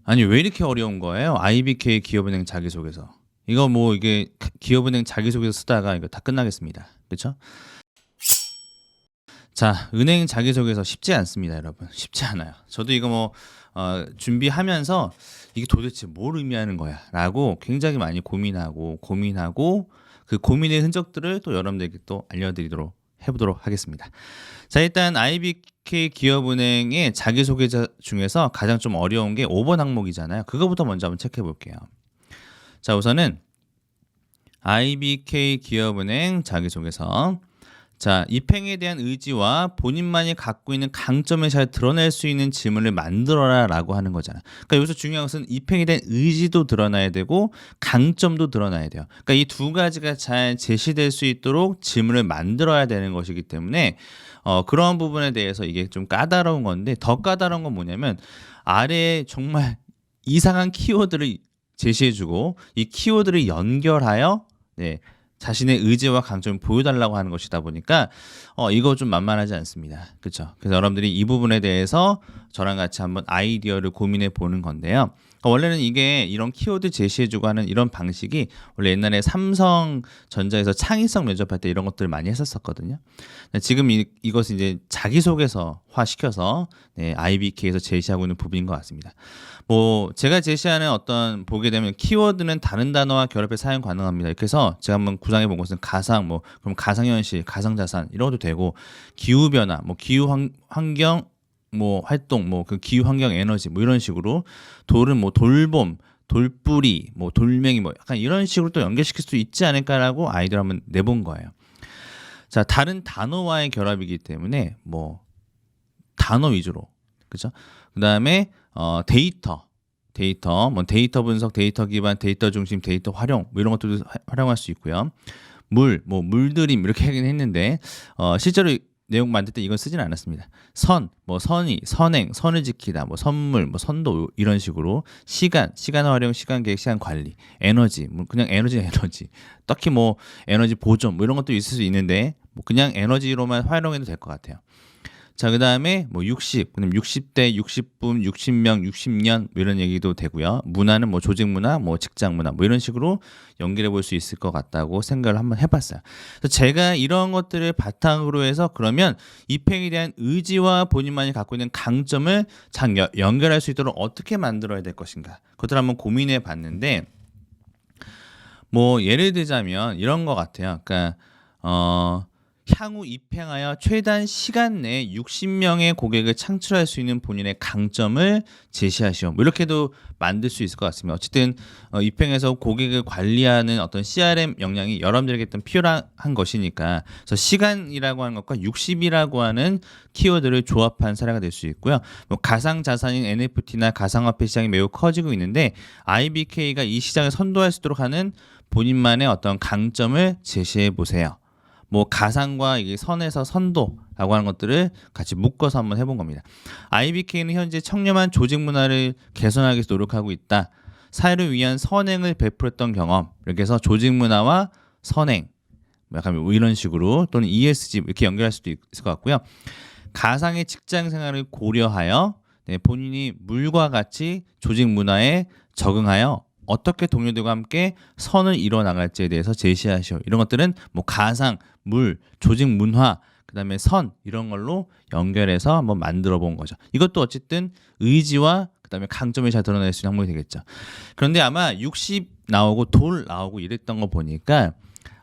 아니 왜 이렇게 어려운 거예요? IBK 기업은행 자기소개서. 이거 뭐 이게 기업은행 자기소개서 쓰다가 이거 다 끝나겠습니다. 그렇죠? 자, 은행 자기소개서 쉽지 않습니다, 여러분. 쉽지 않아요. 저도 이거 뭐 준비하면서 이게 도대체 뭘 의미하는 거야라고 굉장히 많이 고민하고 그 고민의 흔적들을 또 여러분들에게 또 알려드리도록 해보도록 하겠습니다. 자, 일단 IBK 기업은행의 자기소개서 중에서 가장 좀 어려운 게 5번 항목이잖아요. 그거부터 먼저 한번 체크해 볼게요. 자, 우선은 IBK 기업은행 자기소개서. 자, 입행에 대한 의지와 본인만이 갖고 있는 강점을 잘 드러낼 수 있는 지문을 만들어라 라고 하는 거잖아. 그러니까 여기서 중요한 것은 입행에 대한 의지도 드러나야 되고 강점도 드러나야 돼요. 그러니까 이 두 가지가 잘 제시될 수 있도록 지문을 만들어야 되는 것이기 때문에 그런 부분에 대해서 이게 좀 까다로운 건데, 더 까다로운 건 뭐냐면 아래에 정말 이상한 키워드를 제시해주고 이 키워드를 연결하여 자신의 의지와 강점을 보여달라고 하는 것이다 보니까 이거 좀 만만하지 않습니다. 그렇죠? 그래서 여러분들이 이 부분에 대해서 저랑 같이 한번 아이디어를 고민해 보는 건데요. 원래는 이게 이런 키워드 제시해주고 하는 이런 방식이 원래 옛날에 삼성전자에서 창의성 면접할 때 이런 것들을 많이 했었거든요. 지금 이것을 이제 자기소개서화 시켜서 IBK에서 제시하고 있는 부분인 것 같습니다. 뭐 제가 제시하는 어떤 보게 되면 키워드는 다른 단어와 결합해 사용 가능합니다. 이렇게 해서 제가 한번 구상해 본 것은 가상, 뭐 그럼 가상현실, 가상자산 이런 것도 되고, 기후변화, 뭐 기후환경 뭐 활동, 뭐 그 기후환경 에너지 뭐 이런 식으로, 돌은 뭐 돌봄, 돌뿌리, 뭐 돌멩이 뭐 약간 이런 식으로 또 연결시킬 수 있지 않을까라고 아이디어를 한번 내본 거예요. 자, 다른 단어와의 결합이기 때문에 뭐 단어 위주로, 그죠? 그 다음에 데이터, 뭐 데이터 분석, 데이터 기반, 데이터 중심, 데이터 활용 뭐 이런 것들도 활용할 수 있고요. 뭐 물들임 이렇게 하긴 했는데 실제로 내용 만들 때 이건 쓰지는 않았습니다. 뭐 선의, 선행, 선을 지키다, 뭐 선물, 뭐 선도 이런 식으로, 시간 활용, 시간 계획, 시간 관리, 에너지, 뭐 그냥 에너지, 딱히 뭐 에너지 보존 뭐 이런 것도 있을 수 있는데 뭐 그냥 에너지로만 활용해도 될 것 같아요. 자, 그 다음에 뭐 그럼 60대, 60분, 60명, 60년 뭐 이런 얘기도 되고요. 문화는 뭐 조직 문화, 뭐 직장 문화 뭐 이런 식으로 연결해 볼 수 있을 것 같다고 생각을 한번 해봤어요. 그래서 제가 이런 것들을 바탕으로 해서 그러면 입행에 대한 의지와 본인만이 갖고 있는 강점을 잘 연결할 수 있도록 어떻게 만들어야 될 것인가, 그것들 한번 고민해 봤는데, 뭐 예를 들자면 이런 것 같아요. 그러니까 향후 입행하여 최단 시간 내에 60명의 고객을 창출할 수 있는 본인의 강점을 제시하시오. 뭐 이렇게도 만들 수 있을 것 같습니다. 어쨌든 입행해서 고객을 관리하는 어떤 CRM 역량이 여러분들에게 일단 필요한 것이니까, 그래서 시간이라고 하는 것과 60이라고 하는 키워드를 조합한 사례가 될 수 있고요. 뭐 가상 자산인 NFT나 가상화폐 시장이 매우 커지고 있는데 IBK가 이 시장을 선도할 수 있도록 하는 본인만의 어떤 강점을 제시해 보세요. 뭐 가상과 이게 선에서 선도라고 하는 것들을 같이 묶어서 한번 해본 겁니다. IBK는 현재 청렴한 조직 문화를 개선하기 위해서 노력하고 있다. 사회를 위한 선행을 베풀었던 경험, 이렇게 해서 조직 문화와 선행, 약간 뭐 이런 식으로, 또는 ESG 이렇게 연결할 수도 있을 것 같고요. 가상의 직장 생활을 고려하여 본인이 물과 같이 조직 문화에 적응하여 어떻게 동료들과 함께 선을 이뤄 나갈지에 대해서 제시하시오. 이런 것들은 뭐 가상, 물, 조직 문화, 그다음에 선 이런 걸로 연결해서 한번 만들어 본 거죠. 이것도 어쨌든 의지와 그다음에 강점을 잘 드러낼 수 있는 항목이 되겠죠. 그런데 아마 60 나오고 돌 나오고 이랬던 거 보니까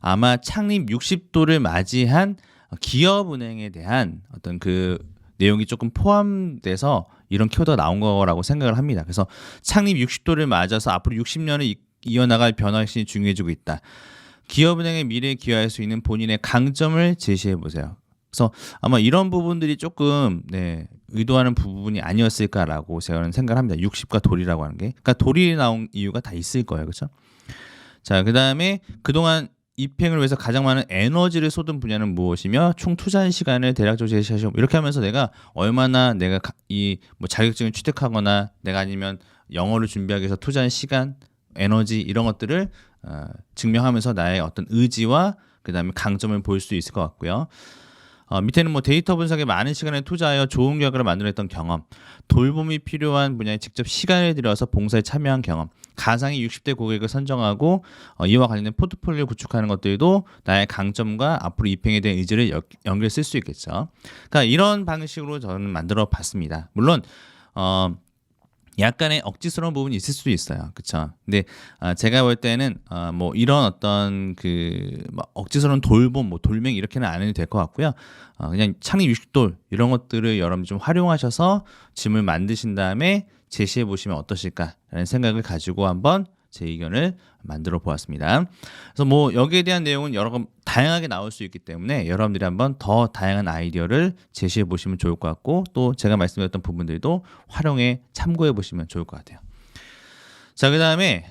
아마 창립 60도를 맞이한 기업은행에 대한 어떤 그 내용이 조금 포함돼서 이런 키워드가 나온 거라고 생각을 합니다. 그래서 창립 60도를 맞아서 앞으로 60년을 이어나갈 변화심이 중요해지고 있다. 기업은행의 미래에 기여할 수 있는 본인의 강점을 제시해 보세요. 그래서 아마 이런 부분들이 조금 의도하는 부분이 아니었을까라고 저는 생각을 합니다. 60과 돌이라고 하는 게. 그러니까 돌이 나온 이유가 다 있을 거예요. 그렇죠? 자, 그다음에 그동안 입행을 위해서 가장 많은 에너지를 쏟은 분야는 무엇이며 총 투자한 시간을 대략적으로 제시하시고, 이렇게 하면서 내가 얼마나 내가 이 뭐 자격증을 취득하거나 내가 아니면 영어를 준비하기 위해서 투자한 시간, 에너지 이런 것들을 증명하면서 나의 어떤 의지와 그다음에 강점을 보일 수 있을 것 같고요. 밑에는 뭐 데이터 분석에 많은 시간을 투자하여 좋은 결과를 만들어냈던 경험, 돌봄이 필요한 분야에 직접 시간을 들여서 봉사에 참여한 경험, 가상의 60대 고객을 선정하고 이와 관련된 포트폴리오 구축하는 것들도 나의 강점과 앞으로 입행에 대한 의지를 연결해 쓸 수 있겠죠. 그러니까 이런 방식으로 저는 만들어 봤습니다. 물론 약간의 억지스러운 부분이 있을 수도 있어요. 그쵸? 근데 제가 볼 때는 뭐 이런 어떤 뭐 억지스러운 돌봄, 뭐 돌멩이 이렇게는 안 해도 될 것 같고요. 그냥 창립 60돌 이런 것들을 여러분들 좀 활용하셔서 짐을 만드신 다음에 제시해 보시면 어떠실까라는 생각을 가지고 한번 제 의견을 만들어 보았습니다. 그래서 뭐 여기에 대한 내용은 여러 다양하게 나올 수 있기 때문에 여러분들이 한번 더 다양한 아이디어를 제시해 보시면 좋을 것 같고, 또 제가 말씀드렸던 부분들도 활용해 참고해 보시면 좋을 것 같아요. 자, 그 다음에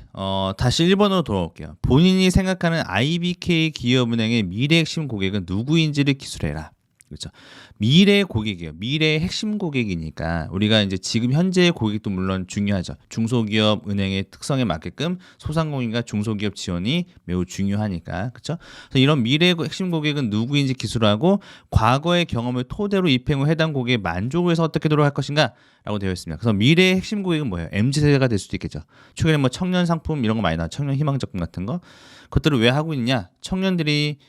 다시 1번으로 돌아올게요. 본인이 생각하는 IBK 기업은행의 미래 핵심 고객은 누구인지를 기술해라. 그렇죠. 미래 고객이에요. 미래의 핵심 고객이니까 우리가 이제 지금 현재의 고객도 물론 중요하죠. 중소기업 은행의 특성에 맞게끔 소상공인과 중소기업 지원이 매우 중요하니까. 그렇죠? 그래서 이런 미래의 핵심 고객은 누구인지 기술하고 과거의 경험을 토대로 입행 후 해당 고객의 만족을 해서 어떻게 노력할 것인가 라고 되어 있습니다. 그래서 미래의 핵심 고객은 뭐예요? MZ세대가 될 수도 있겠죠. 최근에 뭐 청년 상품 이런 거 많이 나와. 청년 희망 적금 같은 거. 그것들을 왜 하고 있냐? 청년들이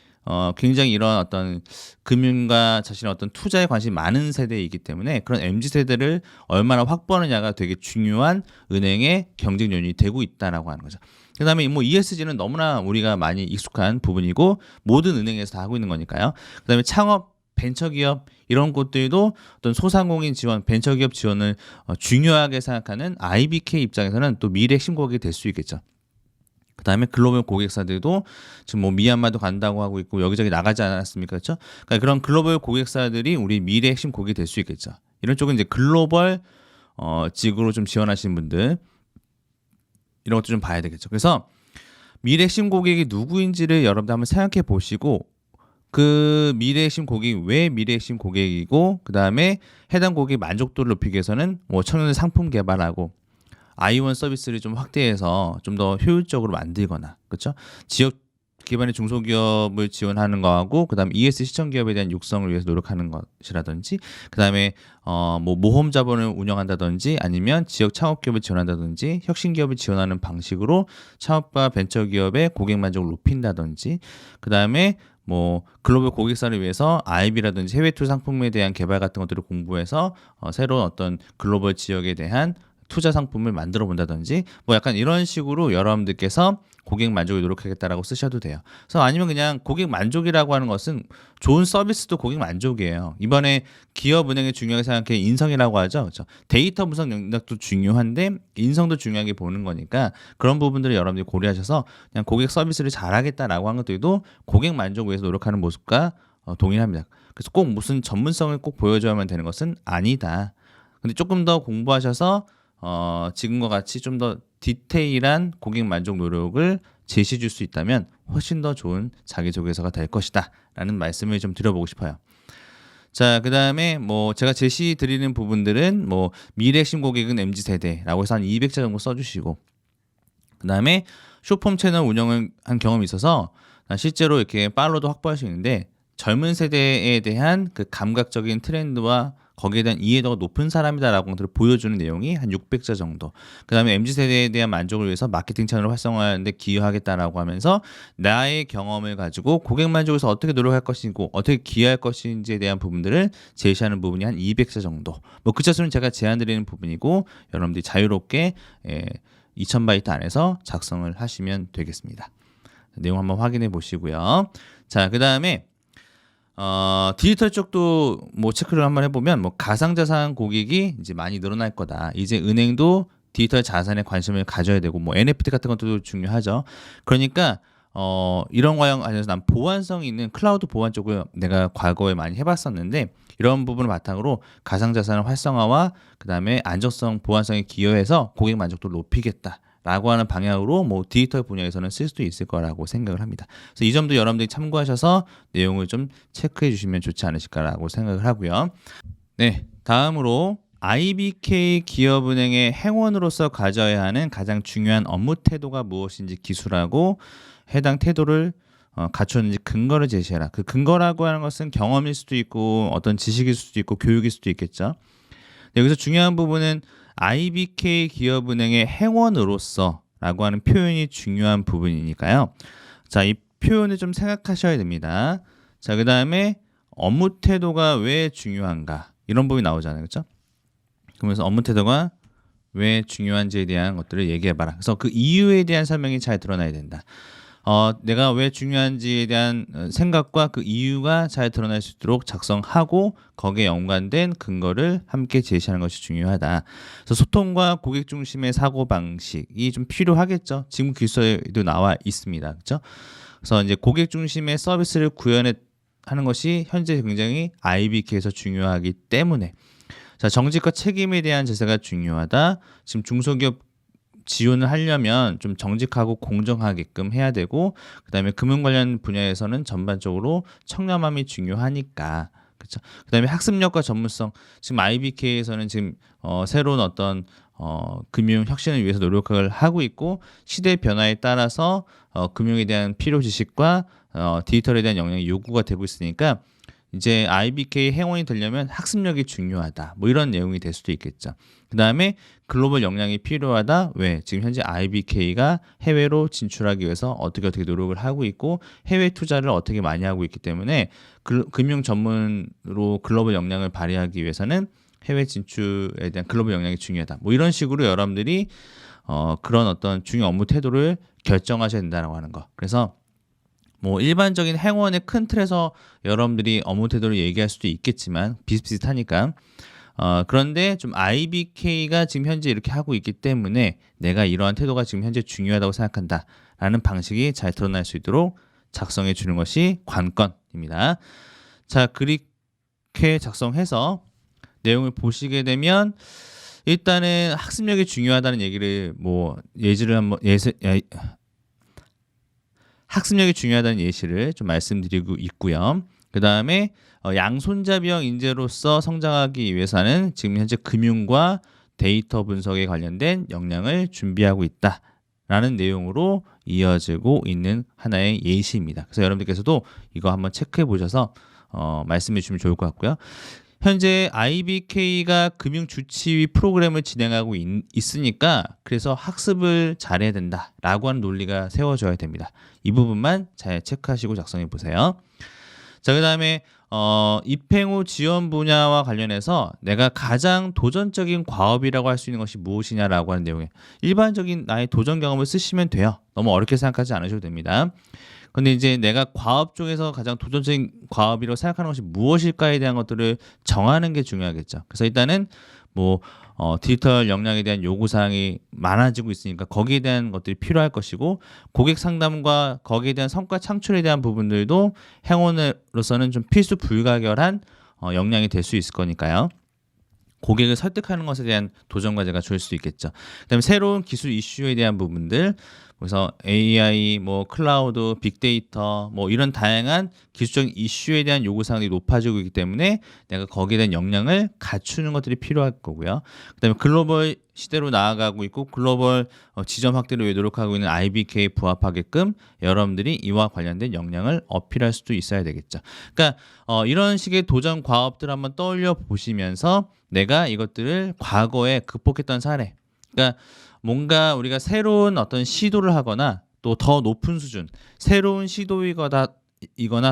굉장히 이런 어떤 금융과 자신의 어떤 투자에 관심이 많은 세대이기 때문에 그런 MZ세대를 얼마나 확보하느냐가 되게 중요한 은행의 경쟁 요인이 되고 있다라고 하는 거죠. 그 다음에 뭐 ESG는 너무나 우리가 많이 익숙한 부분이고 모든 은행에서 다 하고 있는 거니까요. 그 다음에 창업, 벤처기업 이런 곳들도 어떤 소상공인 지원, 벤처기업 지원을 중요하게 생각하는 IBK 입장에서는 또 미래 핵심 고객이 될 수 있겠죠. 그 다음에 글로벌 고객사들도 지금 뭐 미얀마도 간다고 하고 있고 여기저기 나가지 않았습니까? 그렇죠? 그러니까 그런 글로벌 고객사들이 우리 미래 핵심 고객이 될 수 있겠죠. 이런 쪽은 이제 글로벌 직으로 좀 지원하시는 분들 이런 것도 좀 봐야 되겠죠. 그래서 미래 핵심 고객이 누구인지를 여러분들 한번 생각해 보시고 그 미래 핵심 고객이 왜 미래 핵심 고객이고 그 다음에 해당 고객 만족도를 높이기 위해서는 뭐 청년의 상품 개발하고 아이원 서비스를 좀 확대해서 좀 더 효율적으로 만들거나, 그렇죠? 지역 기반의 중소기업을 지원하는 거하고, 그다음에 ES 시청 기업에 대한 육성을 위해서 노력하는 것이라든지, 그다음에 뭐 모험 자본을 운영한다든지, 아니면 지역 창업 기업을 지원한다든지, 혁신 기업을 지원하는 방식으로 창업과 벤처 기업의 고객 만족을 높인다든지, 그다음에 뭐 글로벌 고객사를 위해서 IB라든지 해외 투자 상품에 대한 개발 같은 것들을 공부해서 새로운 어떤 글로벌 지역에 대한 투자 상품을 만들어 본다든지 뭐 약간 이런 식으로 여러분들께서 고객 만족을 노력하겠다라고 쓰셔도 돼요. 그래서 아니면 그냥 고객 만족이라고 하는 것은 좋은 서비스도 고객 만족이에요. 이번에 기업은행에 중요하게 생각해 인성이라고 하죠. 그렇죠? 데이터 분석 능력도 중요한데 인성도 중요하게 보는 거니까 그런 부분들을 여러분들이 고려하셔서 그냥 고객 서비스를 잘하겠다라고 하는 것들도 고객 만족을 위해서 노력하는 모습과 동일합니다. 그래서 꼭 무슨 전문성을 꼭 보여줘야만 되는 것은 아니다. 근데 조금 더 공부하셔서 지금과 같이 좀 더 디테일한 고객 만족 노력을 제시해 줄 수 있다면 훨씬 더 좋은 자기소개서가 될 것이다 라는 말씀을 좀 드려보고 싶어요. 자, 그 다음에 뭐 제가 제시 드리는 부분들은 뭐 미래 핵심 고객은 MZ세대라고 해서 한 200자 정도 써주시고, 그 다음에 쇼폼 채널 운영을 한 경험이 있어서 실제로 이렇게 팔로도 확보할 수 있는데 젊은 세대에 대한 그 감각적인 트렌드와 거기에 대한 이해도가 높은 사람이다라고 것들을 보여주는 내용이 한 600자 정도. 그 다음에 MZ세대에 대한 만족을 위해서 마케팅 채널을 활성화하는 데 기여하겠다라고 하면서 나의 경험을 가지고 고객 만족을 위해서 어떻게 노력할 것이고 어떻게 기여할 것인지에 대한 부분들을 제시하는 부분이 한 200자 정도. 뭐 그 자수는 제가 제안드리는 부분이고 여러분들이 자유롭게 2000바이트 안에서 작성을 하시면 되겠습니다. 내용 한번 확인해 보시고요. 자, 그 다음에 디지털 쪽도 뭐 체크를 한번 해보면 뭐 가상자산 고객이 이제 많이 늘어날 거다. 이제 은행도 디지털 자산에 관심을 가져야 되고 뭐 NFT 같은 것도 중요하죠. 그러니까 이런 관련해서 난 보안성이 있는 클라우드 보안 쪽을 내가 과거에 많이 해봤었는데 이런 부분을 바탕으로 가상자산의 활성화와 그 다음에 안정성, 보안성에 기여해서 고객 만족도를 높이겠다. 라고 하는 방향으로 뭐 디지털 분야에서는 쓸 수도 있을 거라고 생각을 합니다. 그래서 이 점도 여러분들이 참고하셔서 내용을 좀 체크해 주시면 좋지 않으실까라고 생각을 하고요. 네, 다음으로 IBK 기업은행의 행원으로서 가져야 하는 가장 중요한 업무 태도가 무엇인지 기술하고 해당 태도를 갖췄는지 근거를 제시해라. 그 근거라고 하는 것은 경험일 수도 있고 어떤 지식일 수도 있고 교육일 수도 있겠죠. 여기서 중요한 부분은 IBK 기업은행의 행원으로서라고 하는 표현이 중요한 부분이니까요. 자, 이 표현을 좀 생각하셔야 됩니다. 자, 그 다음에 업무 태도가 왜 중요한가 이런 부분이 나오잖아요, 그렇죠? 그러면서 업무 태도가 왜 중요한지에 대한 것들을 얘기해봐라. 그래서 그 이유에 대한 설명이 잘 드러나야 된다. 내가 왜 중요한지에 대한 생각과 그 이유가 잘 드러날 수 있도록 작성하고 거기에 연관된 근거를 함께 제시하는 것이 중요하다. 그래서 소통과 고객 중심의 사고 방식이 좀 필요하겠죠. 지금 기술에도 나와 있습니다, 그렇죠? 그래서 이제 고객 중심의 서비스를 구현하는 것이 현재 굉장히 IBK에서 중요하기 때문에 자, 정직과 책임에 대한 제세가 중요하다. 지금 중소기업 지원을 하려면 좀 정직하고 공정하게끔 해야 되고 그다음에 금융 관련 분야에서는 전반적으로 청렴함이 중요하니까 그렇죠. 그다음에 학습력과 전문성 지금 IBK에서는 지금 새로운 어떤 금융 혁신을 위해서 노력을 하고 있고 시대 변화에 따라서 금융에 대한 필요 지식과 디지털에 대한 역량이 요구가 되고 있으니까 이제 IBK 회원이 되려면 학습력이 중요하다. 뭐 이런 내용이 될 수도 있겠죠. 그 다음에 글로벌 역량이 필요하다. 왜? 지금 현재 IBK가 해외로 진출하기 위해서 어떻게 노력을 하고 있고 해외 투자를 어떻게 많이 하고 있기 때문에 금융 전문으로 글로벌 역량을 발휘하기 위해서는 해외 진출에 대한 글로벌 역량이 중요하다. 뭐 이런 식으로 여러분들이 그런 어떤 중요 업무 태도를 결정하셔야 된다라고 하는 거. 그래서 뭐 일반적인 행원의 큰 틀에서 여러분들이 업무 태도를 얘기할 수도 있겠지만 비슷비슷하니까 그런데 좀 IBK가 지금 현재 이렇게 하고 있기 때문에 내가 이러한 태도가 지금 현재 중요하다고 생각한다 라는 방식이 잘 드러날 수 있도록 작성해 주는 것이 관건입니다. 자, 그렇게 작성해서 내용을 보시게 되면 일단은 학습력이 중요하다는 얘기를 학습력이 중요하다는 예시를 좀 말씀드리고 있고요. 그 다음에 양손잡이형 인재로서 성장하기 위해서는 지금 현재 금융과 데이터 분석에 관련된 역량을 준비하고 있다라는 내용으로 이어지고 있는 하나의 예시입니다. 그래서 여러분들께서도 이거 한번 체크해 보셔서 말씀해 주시면 좋을 것 같고요. 현재 IBK가 금융주치의 프로그램을 진행하고 있으니까 그래서 학습을 잘해야 된다라고 하는 논리가 세워져야 됩니다. 이 부분만 잘 체크하시고 작성해 보세요. 자, 그 다음에 입행 후 지원 분야와 관련해서 내가 가장 도전적인 과업이라고 할 수 있는 것이 무엇이냐라고 하는 내용에 일반적인 나의 도전 경험을 쓰시면 돼요. 너무 어렵게 생각하지 않으셔도 됩니다. 근데 이제 내가 과업 쪽에서 가장 도전적인 과업이라고 생각하는 것이 무엇일까에 대한 것들을 정하는 게 중요하겠죠. 그래서 일단은 디지털 역량에 대한 요구사항이 많아지고 있으니까 거기에 대한 것들이 필요할 것이고 고객 상담과 거기에 대한 성과 창출에 대한 부분들도 행원으로서는 좀 필수 불가결한 역량이 될 수 있을 거니까요. 고객을 설득하는 것에 대한 도전 과제가 줄 수 있겠죠. 그다음에 새로운 기술 이슈에 대한 부분들, 그래서 AI, 뭐 클라우드, 빅데이터, 뭐 이런 다양한 기술적인 이슈에 대한 요구사항이 높아지고 있기 때문에 내가 거기에 대한 역량을 갖추는 것들이 필요할 거고요. 그다음에 글로벌 시대로 나아가고 있고 글로벌 지점 확대를 위해 노력하고 있는 IBK에 부합하게끔 여러분들이 이와 관련된 역량을 어필할 수도 있어야 되겠죠. 그러니까 이런 식의 도전 과업들 한번 떠올려 보시면서 내가 이것들을 과거에 극복했던 사례, 그러니까 뭔가 우리가 새로운 어떤 시도를 하거나 또 더 높은 수준, 새로운 시도이거나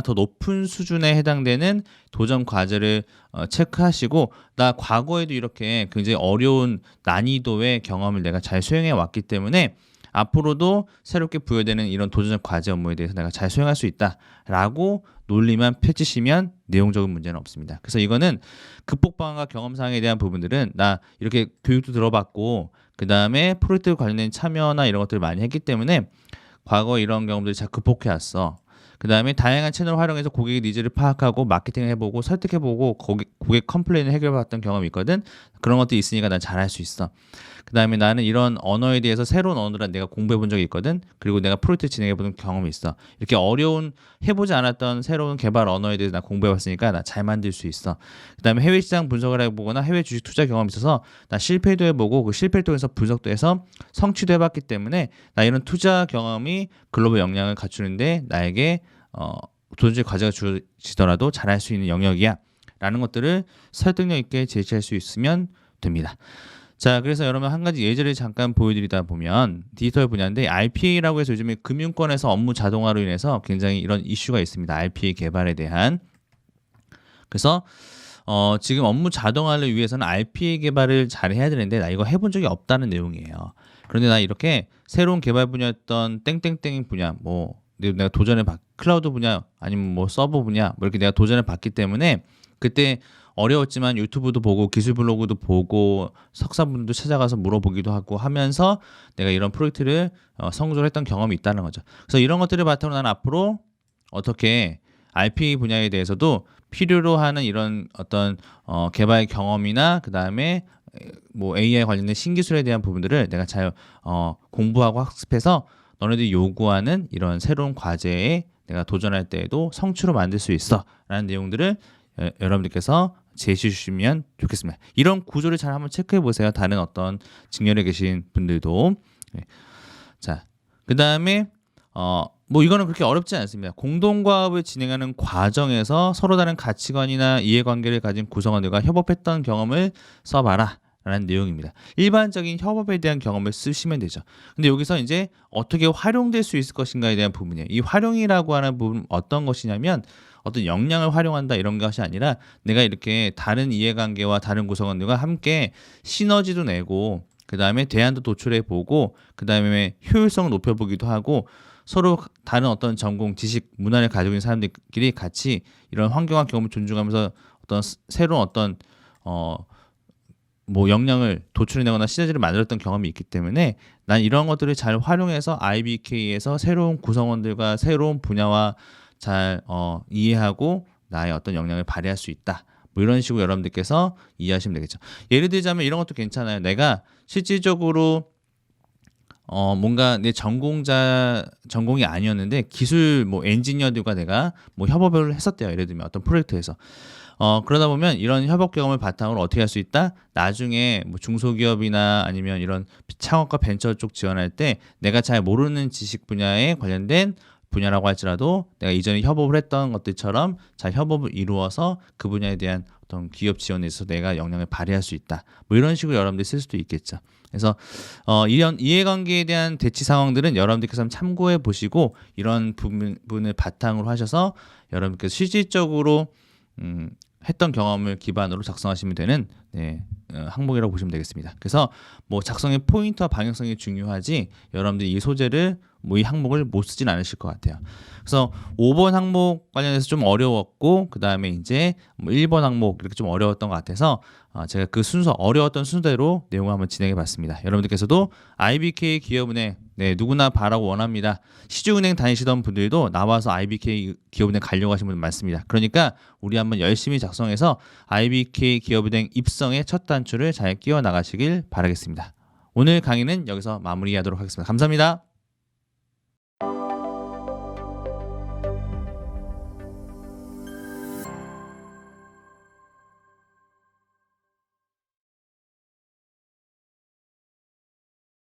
더 높은 수준에 해당되는 도전 과제를 체크하시고 나 과거에도 이렇게 굉장히 어려운 난이도의 경험을 내가 잘 수행해 왔기 때문에 앞으로도 새롭게 부여되는 이런 도전 과제 업무에 대해서 내가 잘 수행할 수 있다라고 논리만 펼치시면 내용적인 문제는 없습니다. 그래서 이거는 극복 방안과 경험 사항에 대한 부분들은 나 이렇게 교육도 들어봤고 그 다음에 프로젝트 관련된 참여나 이런 것들을 많이 했기 때문에 과거 이런 경험들을 잘 극복해 왔어. 그 다음에 다양한 채널을 활용해서 고객의 니즈를 파악하고 마케팅을 해보고 설득해보고 고객 컴플레인을 해결해봤던 경험이 있거든. 그런 것들이 있으니까 난 잘할 수 있어. 그 다음에 나는 이런 언어에 대해서 새로운 언어를 내가 공부해본 적이 있거든. 그리고 내가 프로젝트 진행해본 경험이 있어. 이렇게 어려운 해보지 않았던 새로운 개발 언어에 대해서 나 공부해봤으니까 나 잘 만들 수 있어. 그 다음에 해외 시장 분석을 해보거나 해외 주식 투자 경험이 있어서 나 실패도 해보고 그 실패를 통해서 분석도 해서 성취도 해봤기 때문에 나 이런 투자 경험이 글로벌 역량을 갖추는데 나에게 도전적 과제가 주어지더라도 잘할 수 있는 영역이야 라는 것들을 설득력 있게 제시할 수 있으면 됩니다. 자, 그래서 여러분 한 가지 예제를 잠깐 보여드리다 보면 디지털 분야인데 RPA라고 해서 요즘에 금융권에서 업무 자동화로 인해서 굉장히 이런 이슈가 있습니다. RPA 개발에 대한. 그래서 지금 업무 자동화를 위해서는 RPA 개발을 잘 해야 되는데 나 이거 해본 적이 없다는 내용이에요. 그런데 나 이렇게 새로운 개발 분야였던 땡땡땡 분야 뭐 내가 클라우드 분야 아니면 뭐 서버 분야 뭐 이렇게 내가 도전을 받기 때문에 그때 어려웠지만 유튜브도 보고 기술 블로그도 보고 석사분들도 찾아가서 물어보기도 하고 하면서 내가 이런 프로젝트를 성공적으로 했던 경험이 있다는 거죠. 그래서 이런 것들을 바탕으로 난 앞으로 어떻게 RPA 분야에 대해서도 필요로 하는 이런 어떤 개발 경험이나 그 다음에 뭐 AI 관련된 신기술에 대한 부분들을 내가 잘 공부하고 학습해서 너네들이 요구하는 이런 새로운 과제에 내가 도전할 때에도 성취로 만들 수 있어 라는 내용들을 여러분들께서 제시해 주시면 좋겠습니다. 이런 구조를 잘 한번 체크해 보세요. 다른 어떤 직렬에 계신 분들도. 네. 자, 그 다음에 뭐 이거는 그렇게 어렵지 않습니다. 공동과업을 진행하는 과정에서 서로 다른 가치관이나 이해관계를 가진 구성원들과 협업했던 경험을 써봐라 라는 내용입니다. 일반적인 협업에 대한 경험을 쓰시면 되죠. 근데 여기서 이제 어떻게 활용될 수 있을 것인가에 대한 부분이에요. 이 활용이라고 하는 부분 어떤 것이냐면 어떤 역량을 활용한다 이런 것이 아니라 내가 이렇게 다른 이해관계와 다른 구성원들과 함께 시너지도 내고 그 다음에 대안도 도출해 보고 그 다음에 효율성을 높여보기도 하고 서로 다른 어떤 전공, 지식, 문화를 가지고 있는 사람들끼리 같이 이런 환경과 경험을 존중하면서 어떤 새로운 어떤 뭐 역량을 도출해내거나 시너지를 만들었던 경험이 있기 때문에 난 이런 것들을 잘 활용해서 IBK에서 새로운 구성원들과 새로운 분야와 잘 이해하고 나의 어떤 역량을 발휘할 수 있다. 뭐 이런 식으로 여러분들께서 이해하시면 되겠죠. 예를 들자면 이런 것도 괜찮아요. 내가 실질적으로 뭔가 내 전공이 아니었는데 기술 뭐 엔지니어들과 내가 뭐 협업을 했었대요. 예를 들면 어떤 프로젝트에서. 그러다 보면 이런 협업 경험을 바탕으로 어떻게 할 수 있다? 나중에 뭐 중소기업이나 아니면 이런 창업과 벤처 쪽 지원할 때 내가 잘 모르는 지식 분야에 관련된 분야라고 할지라도 내가 이전에 협업을 했던 것들처럼 잘 협업을 이루어서 그 분야에 대한 어떤 기업 지원에 있어서 내가 역량을 발휘할 수 있다. 뭐 이런 식으로 여러분들이 쓸 수도 있겠죠. 그래서 이런 이해관계에 대한 대치 상황들은 여러분들께서 한번 참고해 보시고 이런 부분을 바탕으로 하셔서 여러분께서 실질적으로 했던 경험을 기반으로 작성하시면 되는 항목이라고 보시면 되겠습니다. 그래서 뭐 작성의 포인트와 방향성이 중요하지 여러분들이 이 소재를 뭐 이 항목을 못 쓰진 않으실 것 같아요. 그래서 5번 항목 관련해서 좀 어려웠고 그 다음에 이제 뭐 1번 항목 이렇게 좀 어려웠던 것 같아서 제가 그 어려웠던 순서대로 내용을 한번 진행해 봤습니다. 여러분들께서도 IBK 기업은행 누구나 바라고 원합니다. 시중은행 다니시던 분들도 나와서 IBK 기업은행 가려고 하시는 분들 많습니다. 그러니까 우리 한번 열심히 작성해서 IBK 기업은행 입성의 첫 단추를 잘 끼워 나가시길 바라겠습니다. 오늘 강의는 여기서 마무리하도록 하겠습니다. 감사합니다.